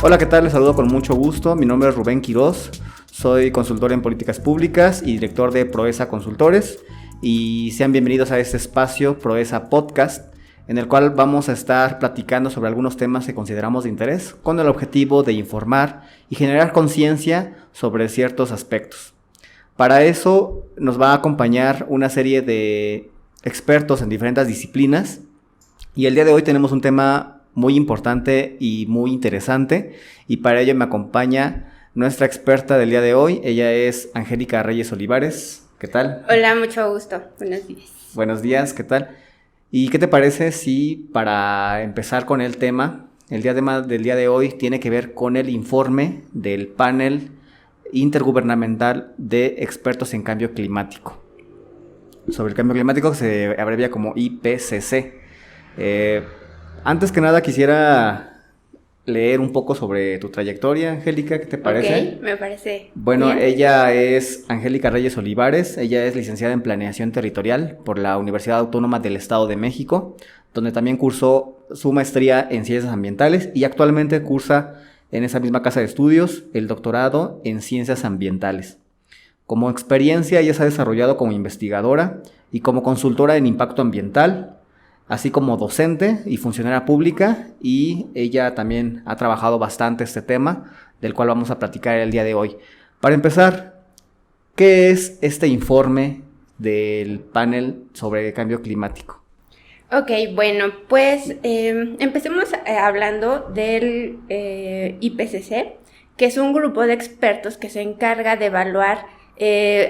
Hola, ¿qué tal? Les saludo con mucho gusto. Mi nombre es Rubén Quirós. Soy consultor en políticas públicas y director de Proesa Consultores. Y sean bienvenidos a este espacio Proesa Podcast, en el cual vamos a estar platicando sobre algunos temas que consideramos de interés, con el objetivo de informar y generar conciencia sobre ciertos aspectos. Para eso nos va a acompañar una serie de expertos en diferentes disciplinas. Y el día de hoy tenemos un tema muy importante y muy interesante, y para ello me acompaña nuestra experta del día de hoy. Ella es Angélica Reyes Olivares. ¿Qué tal? Hola, mucho gusto. Buenos días. Buenos días, ¿qué tal? ¿Y qué te parece si para empezar con el tema del día de hoy tiene que ver con el informe del panel intergubernamental de expertos en cambio climático? Sobre el cambio climático, que se abrevia como IPCC. Antes que nada quisiera leer un poco sobre tu trayectoria, Angélica, ¿qué te parece? Ok, me parece Bueno, bien. ella es Angélica Reyes Olivares. Ella es licenciada en Planeación Territorial por la Universidad Autónoma del Estado de México, donde también cursó su maestría en Ciencias Ambientales y actualmente cursa en esa misma casa de estudios el doctorado en Ciencias Ambientales. Como experiencia, ella se ha desarrollado como investigadora y como consultora en impacto ambiental, así como docente y funcionaria pública, y ella también ha trabajado bastante este tema, del cual vamos a platicar el día de hoy. Para empezar, ¿qué es este informe del panel sobre cambio climático? Ok, bueno, pues empecemos hablando del IPCC, que es un grupo de expertos que se encarga de evaluar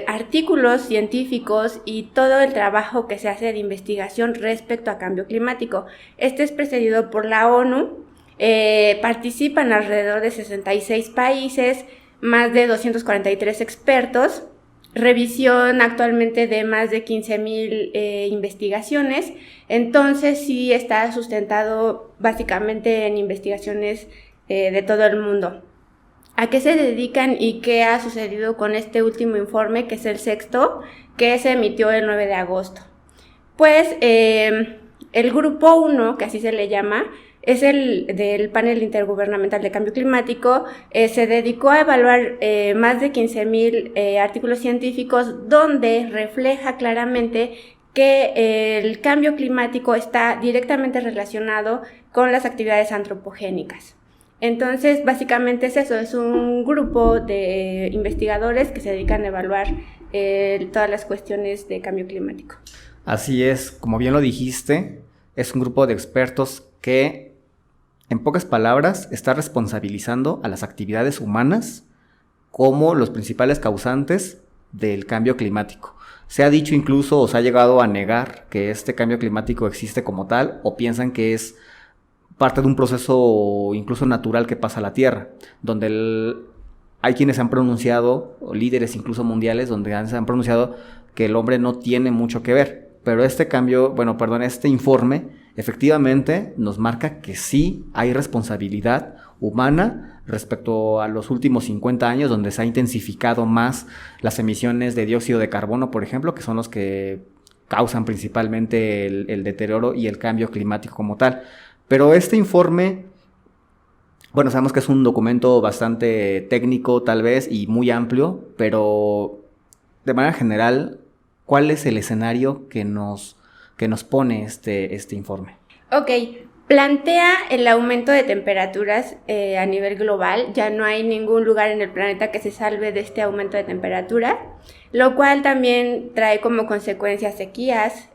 artículos científicos y todo el trabajo que se hace de investigación respecto a cambio climático. Este es precedido por la ONU, participan alrededor de 66 países, más de 243 expertos, revisión actualmente de más de 15,000 investigaciones. Entonces sí está sustentado básicamente en investigaciones de todo el mundo. ¿A qué se dedican y qué ha sucedido con este último informe, que es el sexto, que se emitió el 9 de agosto? Pues el grupo 1, que así se le llama, es el del panel intergubernamental de cambio climático. Se dedicó a evaluar más de 15,000 artículos científicos, donde refleja claramente que el cambio climático está directamente relacionado con las actividades antropogénicas. Entonces, básicamente es eso, es un grupo de investigadores que se dedican a evaluar todas las cuestiones de cambio climático. Así es, como bien lo dijiste, es un grupo de expertos que, en pocas palabras, está responsabilizando a las actividades humanas como los principales causantes del cambio climático. Se ha dicho incluso, o se ha llegado a negar, que este cambio climático existe como tal, o piensan que es parte de un proceso incluso natural que pasa a la Tierra, donde hay quienes han pronunciado, o líderes incluso mundiales, donde se han pronunciado que el hombre no tiene mucho que ver. Pero este informe efectivamente nos marca que sí hay responsabilidad humana respecto a los últimos 50 años, donde se ha intensificado más las emisiones de dióxido de carbono, por ejemplo, que son los que causan principalmente el deterioro y el cambio climático como tal. Pero este informe, bueno, sabemos que es un documento bastante técnico tal vez y muy amplio, pero de manera general, ¿cuál es el escenario que nos pone este informe? Ok, plantea el aumento de temperaturas a nivel global. Ya no hay ningún lugar en el planeta que se salve de este aumento de temperatura, lo cual también trae como consecuencia sequías,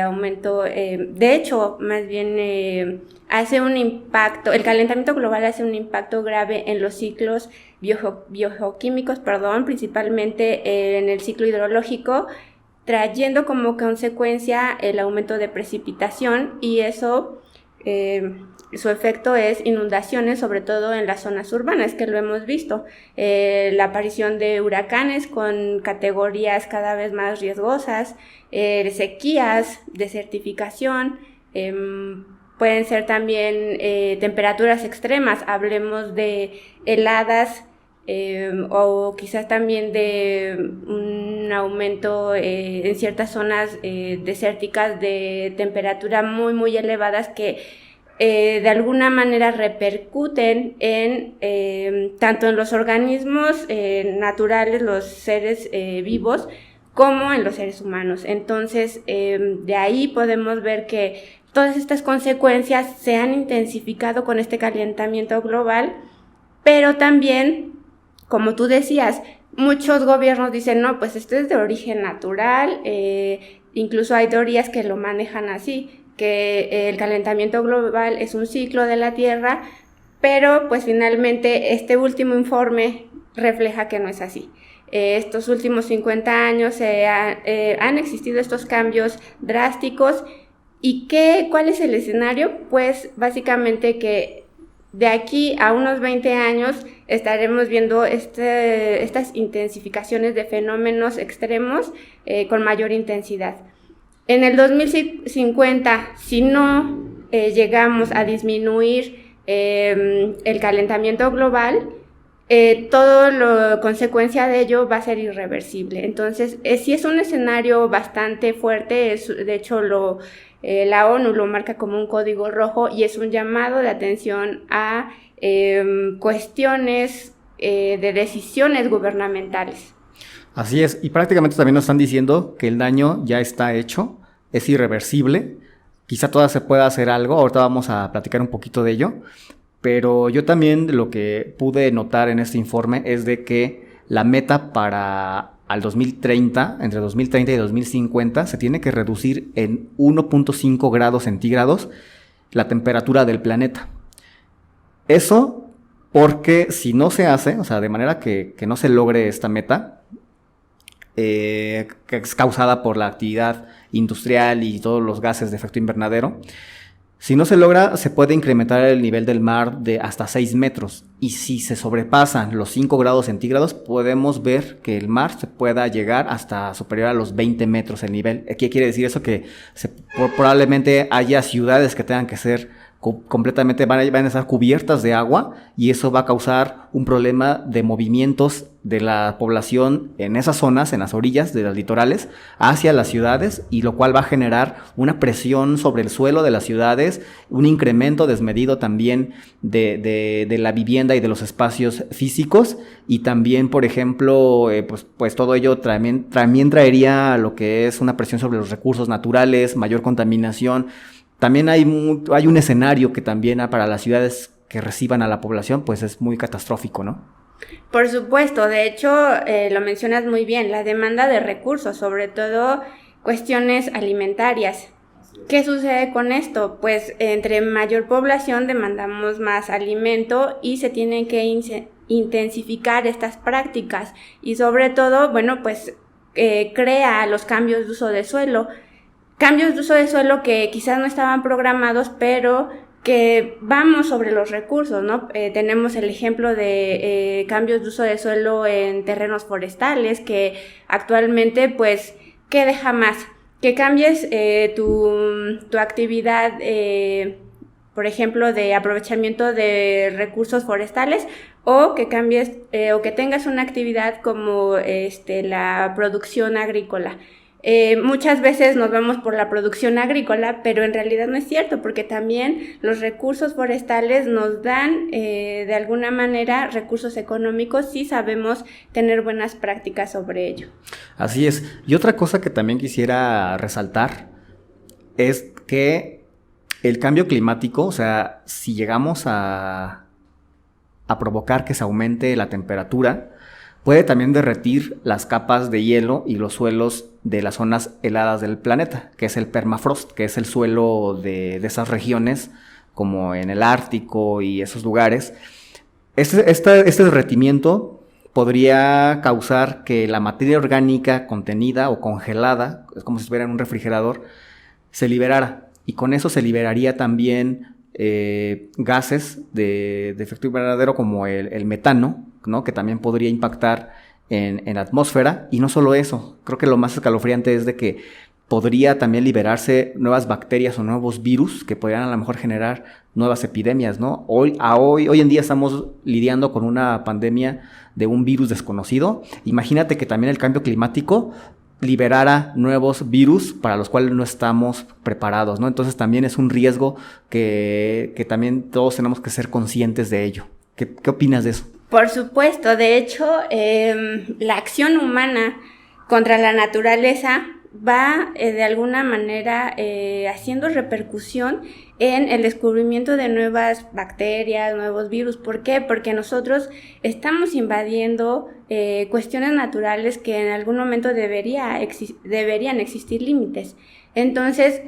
aumento, de hecho, más bien hace un impacto, el calentamiento global hace un impacto grave en los ciclos biogeoquímicos, principalmente en el ciclo hidrológico, trayendo como consecuencia el aumento de precipitación, y eso, su efecto es inundaciones, sobre todo en las zonas urbanas, que lo hemos visto, la aparición de huracanes con categorías cada vez más riesgosas, sequías, desertificación, pueden ser también temperaturas extremas, hablemos de heladas, o quizás también de un aumento en ciertas zonas desérticas de temperatura muy muy elevadas, que de alguna manera repercuten en tanto en los organismos naturales, los seres vivos, como en los seres humanos. Entonces, de ahí podemos ver que todas estas consecuencias se han intensificado con este calentamiento global, pero también, como tú decías, muchos gobiernos dicen, no, pues esto es de origen natural, incluso hay teorías que lo manejan así, que el calentamiento global es un ciclo de la Tierra, pero pues finalmente este último informe refleja que no es así. Estos últimos 50 años han existido estos cambios drásticos. ¿Y cuál es el escenario? Pues básicamente que de aquí a unos 20 años estaremos viendo estas intensificaciones de fenómenos extremos con mayor intensidad. En el 2050, si no llegamos a disminuir el calentamiento global, todo lo consecuencia de ello va a ser irreversible. Entonces, sí es un escenario bastante fuerte, de hecho la ONU lo marca como un código rojo y es un llamado de atención a cuestiones de decisiones gubernamentales. Así es, y prácticamente también nos están diciendo que el daño ya está hecho, es irreversible, quizá todavía se pueda hacer algo, ahorita vamos a platicar un poquito de ello, pero yo también lo que pude notar en este informe es de que la meta para al 2030, entre 2030 y 2050, se tiene que reducir en 1.5 grados centígrados la temperatura del planeta. Eso porque si no se hace, o sea, de manera que no se logre esta meta, que es causada por la actividad industrial y todos los gases de efecto invernadero, si no se logra, se puede incrementar el nivel del mar de hasta 6 metros. Y si se sobrepasan los 5 grados centígrados, podemos ver que el mar se pueda llegar hasta superior a los 20 metros el nivel. ¿Qué quiere decir eso? Que probablemente haya ciudades que tengan que ser completamente, van a estar cubiertas de agua, y eso va a causar un problema de movimientos de la población en esas zonas, en las orillas de las litorales, hacia las ciudades, y lo cual va a generar una presión sobre el suelo de las ciudades, un incremento desmedido también de la vivienda y de los espacios físicos, y también, por ejemplo, pues todo ello también traería lo que es una presión sobre los recursos naturales, mayor contaminación. También hay un escenario que también para las ciudades que reciban a la población, pues es muy catastrófico, ¿no? Por supuesto, de hecho, lo mencionas muy bien, la demanda de recursos, sobre todo cuestiones alimentarias. ¿Qué sucede con esto? Pues entre mayor población demandamos más alimento y se tienen que intensificar estas prácticas y sobre todo, bueno, pues crea los cambios de uso de suelo. Cambios de uso de suelo que quizás no estaban programados, pero que vamos sobre los recursos, ¿no? Tenemos el ejemplo de cambios de uso de suelo en terrenos forestales, que actualmente, pues, ¿qué deja más? Que cambies tu actividad, por ejemplo, de aprovechamiento de recursos forestales, o que cambies, o que tengas una actividad como la producción agrícola. Muchas veces nos vamos por la producción agrícola, pero en realidad no es cierto, porque también los recursos forestales nos dan de alguna manera recursos económicos si sabemos tener buenas prácticas sobre ello. Así es. Y otra cosa que también quisiera resaltar es que el cambio climático, o sea, si llegamos a provocar que se aumente la temperatura, puede también derretir las capas de hielo y los suelos de las zonas heladas del planeta, que es el permafrost, que es el suelo de esas regiones, como en el Ártico y esos lugares. Este derretimiento podría causar que la materia orgánica contenida o congelada, es como si estuviera en un refrigerador, se liberara. Y con eso se liberaría también gases de efecto invernadero como el metano, ¿no? Que también podría impactar en la atmósfera. Y no solo eso, creo que lo más escalofriante es de que podría también liberarse nuevas bacterias o nuevos virus que podrían a lo mejor generar nuevas epidemias, ¿no? Hoy en día estamos lidiando con una pandemia de un virus desconocido. Imagínate que también el cambio climático liberara nuevos virus para los cuales no estamos preparados, ¿no? Entonces también es un riesgo que también todos tenemos que ser conscientes de ello. ¿Qué opinas de eso? Por supuesto, de hecho, la acción humana contra la naturaleza va de alguna manera haciendo repercusión en el descubrimiento de nuevas bacterias, nuevos virus. ¿Por qué? Porque nosotros estamos invadiendo cuestiones naturales que en algún momento deberían existir límites. Entonces,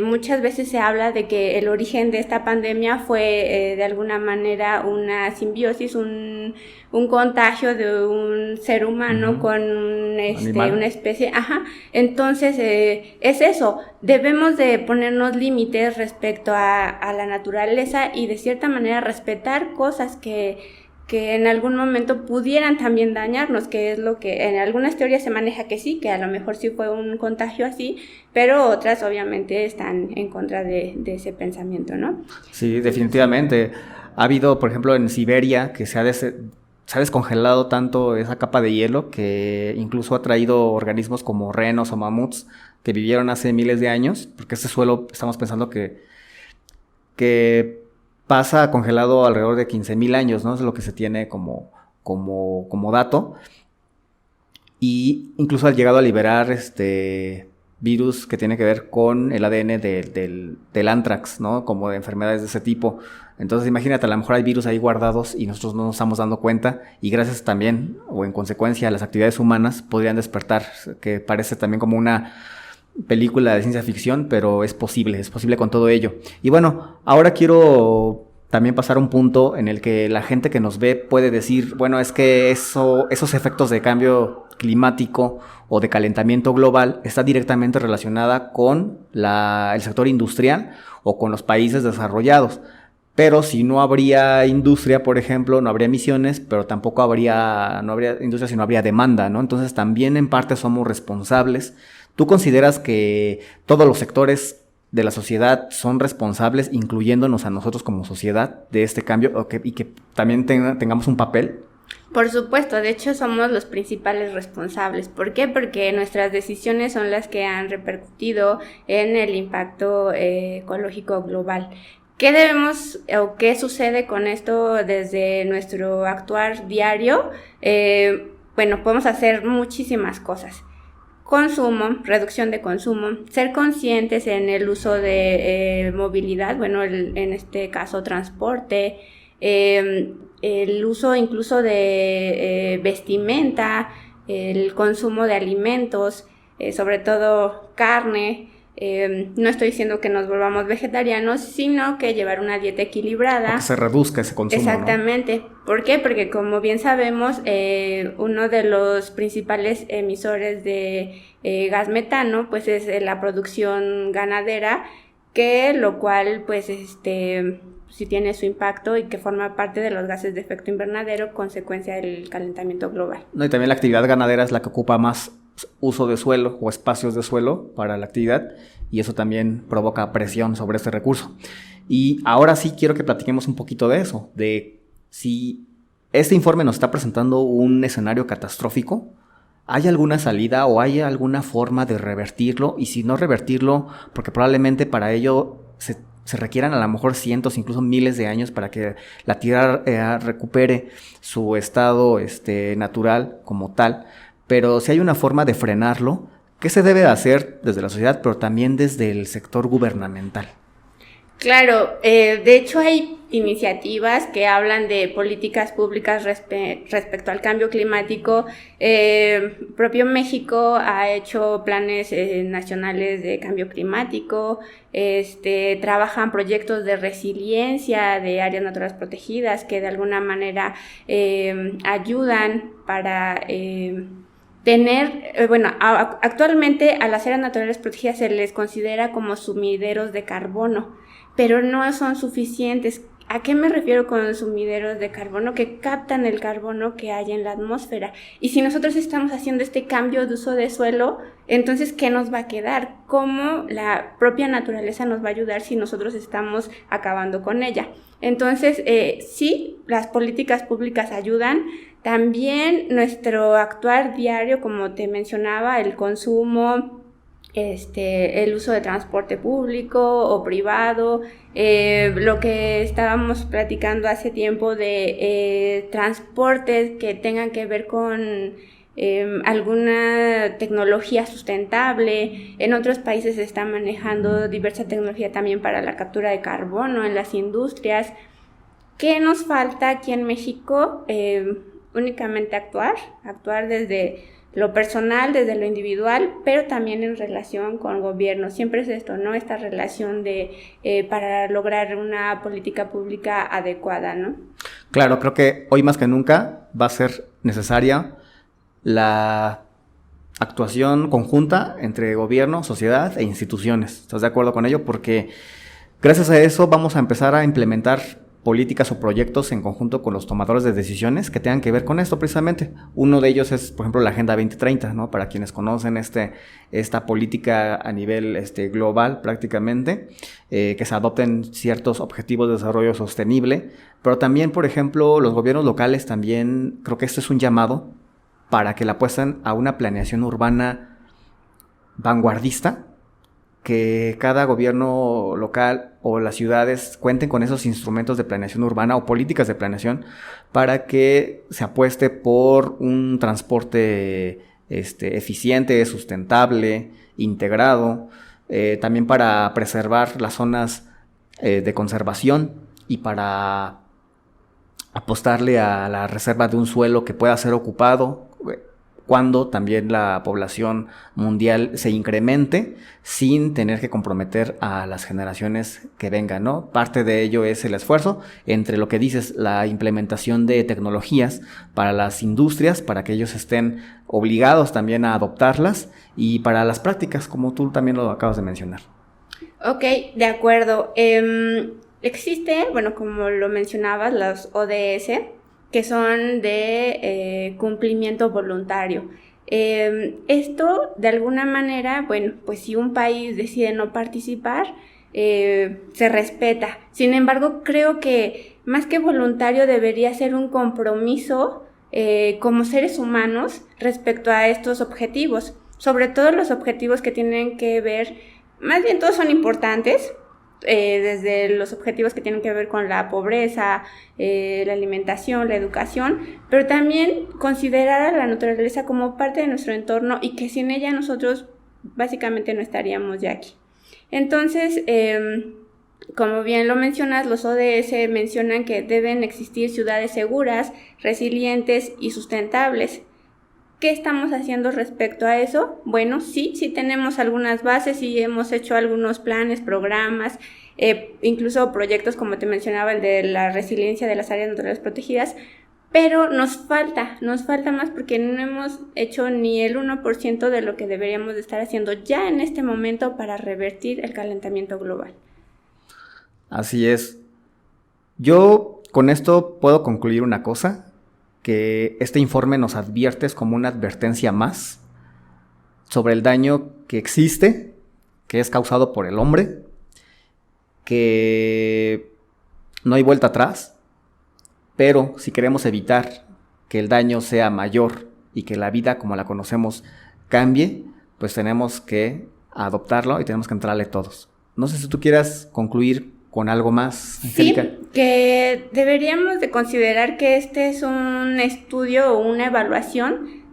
muchas veces se habla de que el origen de esta pandemia fue de alguna manera una simbiosis, un contagio de un ser humano con una especie. Entonces, es eso. Debemos de ponernos límites respecto a la naturaleza y de cierta manera respetar cosas que en algún momento pudieran también dañarnos, que es lo que en algunas teorías se maneja que sí, que a lo mejor sí fue un contagio así, pero otras obviamente están en contra de ese pensamiento, ¿no? Sí, definitivamente. Ha habido, por ejemplo, en Siberia, que se ha descongelado tanto esa capa de hielo que incluso ha traído organismos como renos o mamuts que vivieron hace miles de años, porque este suelo estamos pensando que pasa congelado alrededor de 15,000 años, ¿no? Es lo que se tiene como dato. Y incluso ha llegado a liberar virus que tiene que ver con el ADN del anthrax, ¿no? Como de enfermedades de ese tipo. Entonces imagínate, a lo mejor hay virus ahí guardados y nosotros no nos estamos dando cuenta, y gracias también, o en consecuencia, a las actividades humanas podrían despertar, que parece también como una película de ciencia ficción, pero es posible con todo ello. Y bueno, ahora quiero también pasar a un punto en el que la gente que nos ve puede decir, bueno, es que esos efectos de cambio climático o de calentamiento global está directamente relacionada con el sector industrial o con los países desarrollados. Pero si no habría industria, por ejemplo, no habría emisiones, pero tampoco no habría industria si no habría demanda, ¿no? Entonces también en parte somos responsables. ¿Tú consideras que todos los sectores de la sociedad son responsables, incluyéndonos a nosotros como sociedad, de este cambio, y que también tengamos un papel? Por supuesto, de hecho somos los principales responsables. ¿Por qué? Porque nuestras decisiones son las que han repercutido en el impacto ecológico global. ¿Qué debemos o qué sucede con esto desde nuestro actuar diario? Podemos hacer muchísimas cosas. Consumo, reducción de consumo, ser conscientes en el uso de movilidad, en este caso transporte, el uso incluso de vestimenta, el consumo de alimentos, sobre todo carne. No estoy diciendo que nos volvamos vegetarianos, sino que llevar una dieta equilibrada. O que se reduzca ese consumo. Exactamente. ¿No? ¿Por qué? Porque como bien sabemos, uno de los principales emisores de gas metano, pues es la producción ganadera, lo cual, sí tiene su impacto y que forma parte de los gases de efecto invernadero, consecuencia del calentamiento global. No, y también la actividad ganadera es la que ocupa más uso de suelo o espacios de suelo para la actividad, y eso también provoca presión sobre este recurso. Y ahora sí quiero que platiquemos un poquito de eso, de si este informe nos está presentando un escenario catastrófico, ¿hay alguna salida o hay alguna forma de revertirlo? Y si no revertirlo, porque probablemente para ello se requieran a lo mejor cientos, incluso miles de años para que la Tierra recupere su estado natural como tal. Pero si hay una forma de frenarlo, ¿qué se debe hacer desde la sociedad, pero también desde el sector gubernamental? Claro, de hecho hay iniciativas que hablan de políticas públicas respecto al cambio climático. Propio México ha hecho planes nacionales de cambio climático, trabajan proyectos de resiliencia de áreas naturales protegidas que de alguna manera ayudan para actualmente a las áreas naturales protegidas se les considera como sumideros de carbono, pero no son suficientes. ¿A qué me refiero con sumideros de carbono? Que captan el carbono que hay en la atmósfera. Y si nosotros estamos haciendo este cambio de uso de suelo, entonces, ¿qué nos va a quedar? ¿Cómo la propia naturaleza nos va a ayudar si nosotros estamos acabando con ella? Entonces, sí, las políticas públicas ayudan. También nuestro actuar diario, como te mencionaba, el consumo, el uso de transporte público o privado, lo que estábamos platicando hace tiempo de transportes que tengan que ver con alguna tecnología sustentable. En otros países se está manejando diversa tecnología también para la captura de carbono en las industrias. ¿Qué nos falta aquí en México? Únicamente actuar desde lo personal, desde lo individual, pero también en relación con gobierno. Siempre es esto, ¿no? Esta relación para lograr una política pública adecuada, ¿no? Claro, creo que hoy más que nunca va a ser necesaria la actuación conjunta entre gobierno, sociedad e instituciones. ¿Estás de acuerdo con ello? Porque gracias a eso vamos a empezar a implementar políticas o proyectos en conjunto con los tomadores de decisiones que tengan que ver con esto precisamente. Uno de ellos es, por ejemplo, la Agenda 2030, ¿no? Para quienes conocen esta política a nivel global prácticamente, que se adopten ciertos objetivos de desarrollo sostenible, pero también, por ejemplo, los gobiernos locales también, creo que esto es un llamado para que la apuesten a una planeación urbana vanguardista, que cada gobierno local o las ciudades cuenten con esos instrumentos de planeación urbana o políticas de planeación para que se apueste por un transporte eficiente, sustentable, integrado, también para preservar las zonas de conservación y para apostarle a la reserva de un suelo que pueda ser ocupado cuando también la población mundial se incremente sin tener que comprometer a las generaciones que vengan, ¿no? Parte de ello es el esfuerzo entre lo que dices, la implementación de tecnologías para las industrias, para que ellos estén obligados también a adoptarlas, y para las prácticas, como tú también lo acabas de mencionar. Ok, de acuerdo. Existe, bueno, como lo mencionabas, los ODS, que son de cumplimiento voluntario. Esto, de alguna manera, bueno, pues si un país decide no participar, se respeta. Sin embargo, creo que más que voluntario debería ser un compromiso como seres humanos respecto a estos objetivos. Sobre todo los objetivos que tienen que ver, más bien todos son importantes, desde los objetivos que tienen que ver con la pobreza, la alimentación, la educación, pero también considerar a la naturaleza como parte de nuestro entorno y que sin ella nosotros básicamente no estaríamos ya aquí. Entonces, como bien lo mencionas, los ODS mencionan que deben existir ciudades seguras, resilientes y sustentables. ¿Qué estamos haciendo respecto a eso? Bueno, sí tenemos algunas bases, sí hemos hecho algunos planes, programas, incluso proyectos como te mencionaba, el de la resiliencia de las áreas naturales protegidas, pero nos falta más porque no hemos hecho ni el 1% de lo que deberíamos de estar haciendo ya en este momento para revertir el calentamiento global. Así es. Yo con esto puedo concluir una cosa, que este informe nos advierte, es como una advertencia más sobre el daño que existe, que es causado por el hombre, que no hay vuelta atrás, pero si queremos evitar que el daño sea mayor y que la vida como la conocemos cambie, pues tenemos que adoptarlo y tenemos que entrarle todos. No sé si tú quieras concluir con algo más, Angélica. Sí, que deberíamos de considerar que este es un estudio o una evaluación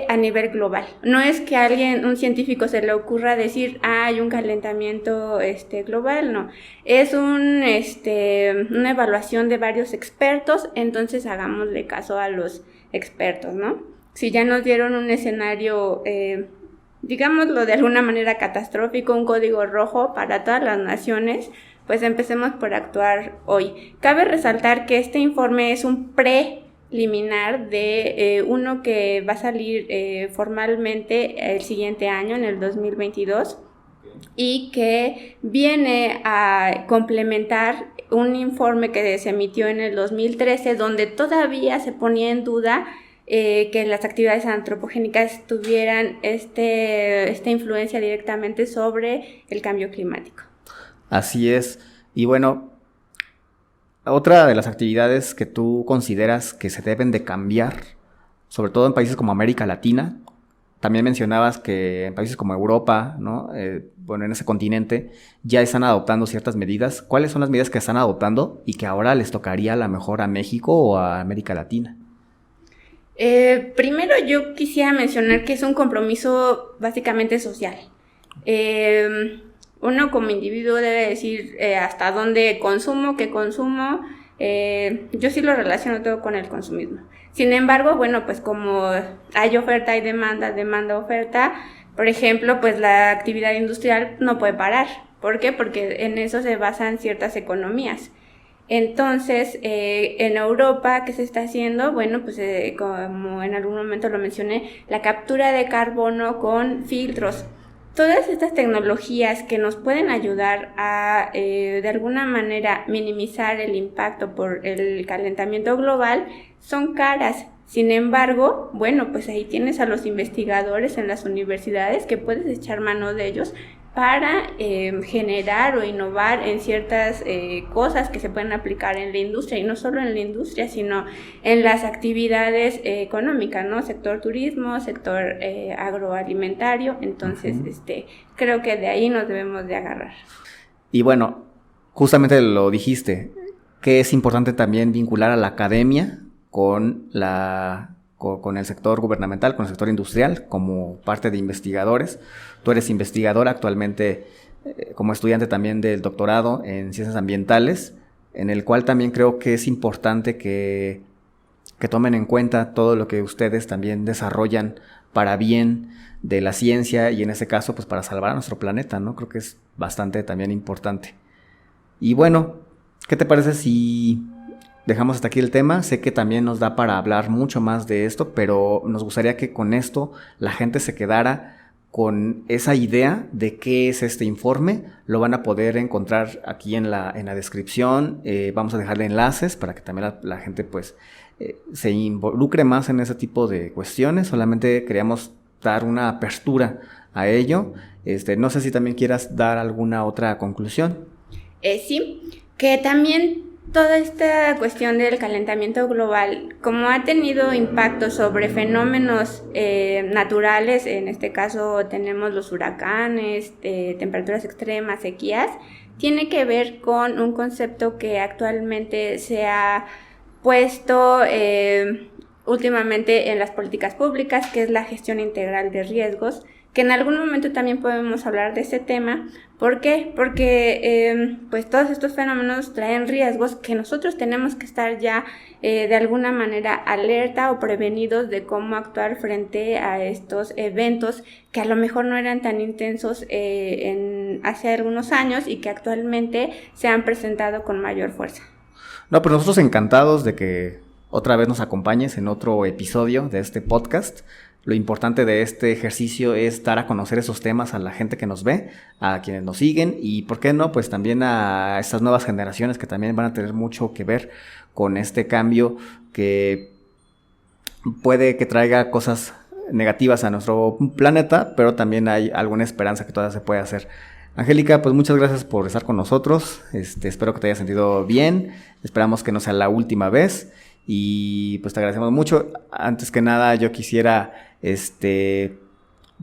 a nivel global. No es que a un científico se le ocurra decir, hay un calentamiento global, no. Es una evaluación de varios expertos, entonces hagámosle caso a los expertos, ¿no? Si ya nos dieron un escenario, digámoslo de alguna manera catastrófico, un código rojo para todas las naciones, pues empecemos por actuar hoy. Cabe resaltar que este informe es un preliminar de uno que va a salir formalmente el siguiente año, en el 2022, y que viene a complementar un informe que se emitió en el 2013 donde todavía se ponía en duda que las actividades antropogénicas tuvieran esta influencia directamente sobre el cambio climático. Así es. Y bueno, otra de las actividades que tú consideras que se deben de cambiar, sobre todo en países como América Latina, también mencionabas que en países como Europa, ¿no? En ese continente ya están adoptando ciertas medidas. ¿Cuáles son las medidas que están adoptando y que ahora les tocaría a lo mejor a México o a América Latina? Primero yo quisiera mencionar que es un compromiso básicamente social. Uno como individuo debe decir hasta dónde consumo, qué consumo. Yo sí lo relaciono todo con el consumismo. Sin embargo, bueno, pues como hay oferta y demanda, oferta, por ejemplo, pues la actividad industrial no puede parar. ¿Por qué? Porque en eso se basan ciertas economías. Entonces, en Europa, ¿qué se está haciendo? Bueno, pues como en algún momento lo mencioné, la captura de carbono con filtros. Todas estas tecnologías que nos pueden ayudar a, de alguna manera, minimizar el impacto por el calentamiento global, son caras. Sin embargo, bueno, pues ahí tienes a los investigadores en las universidades que puedes echar mano de ellos para generar o innovar en ciertas cosas que se pueden aplicar en la industria, y no solo en la industria, sino en las actividades económicas, ¿no? Sector turismo, sector agroalimentario. Entonces, creo que de ahí nos debemos de agarrar. Y bueno, justamente lo dijiste, que es importante también vincular a la academia con el sector gubernamental, con el sector industrial, como parte de investigadores. Tú eres investigador actualmente como estudiante también del doctorado en ciencias ambientales, en el cual también creo que es importante que tomen en cuenta todo lo que ustedes también desarrollan para bien de la ciencia y en este caso pues para salvar a nuestro planeta, ¿no? Creo que es bastante también importante. Y bueno, ¿qué te parece si dejamos hasta aquí el tema? Sé que también nos da para hablar mucho más de esto, pero nos gustaría que con esto la gente se quedara con esa idea de qué es este informe. Lo van a poder encontrar aquí en la descripción. Vamos a dejarle enlaces para que también la gente pues se involucre más en ese tipo de cuestiones. Solamente queríamos dar una apertura a ello. No sé si también quieras dar alguna otra conclusión. Sí, que también toda esta cuestión del calentamiento global, como ha tenido impacto sobre fenómenos naturales, en este caso tenemos los huracanes, temperaturas extremas, sequías, tiene que ver con un concepto que actualmente se ha puesto últimamente en las políticas públicas, que es la gestión integral de riesgos, que en algún momento también podemos hablar de ese tema. ¿Por qué? Porque pues todos estos fenómenos traen riesgos que nosotros tenemos que estar ya de alguna manera alerta o prevenidos de cómo actuar frente a estos eventos que a lo mejor no eran tan intensos hace algunos años y que actualmente se han presentado con mayor fuerza. No, pero nosotros encantados de que otra vez nos acompañes en otro episodio de este podcast. Lo importante de este ejercicio es dar a conocer esos temas a la gente que nos ve, a quienes nos siguen y, ¿por qué no?, pues también a estas nuevas generaciones que también van a tener mucho que ver con este cambio que puede que traiga cosas negativas a nuestro planeta, pero también hay alguna esperanza que todavía se puede hacer. Angélica, pues muchas gracias por estar con nosotros. Espero que te hayas sentido bien. Esperamos que no sea la última vez. Y pues te agradecemos mucho. Antes que nada, yo quisiera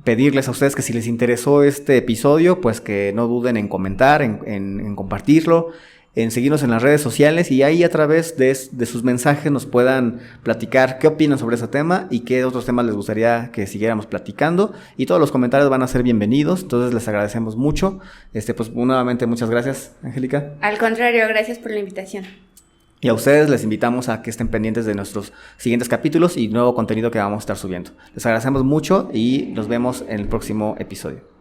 pedirles a ustedes que si les interesó este episodio, pues que no duden en comentar, en compartirlo, en seguirnos en las redes sociales y ahí a través de sus mensajes nos puedan platicar qué opinan sobre ese tema y qué otros temas les gustaría que siguiéramos platicando, y todos los comentarios van a ser bienvenidos. Entonces les agradecemos mucho. Pues nuevamente muchas gracias, Angélica. Al contrario, gracias por la invitación. Y a ustedes les invitamos a que estén pendientes de nuestros siguientes capítulos y nuevo contenido que vamos a estar subiendo. Les agradecemos mucho y nos vemos en el próximo episodio.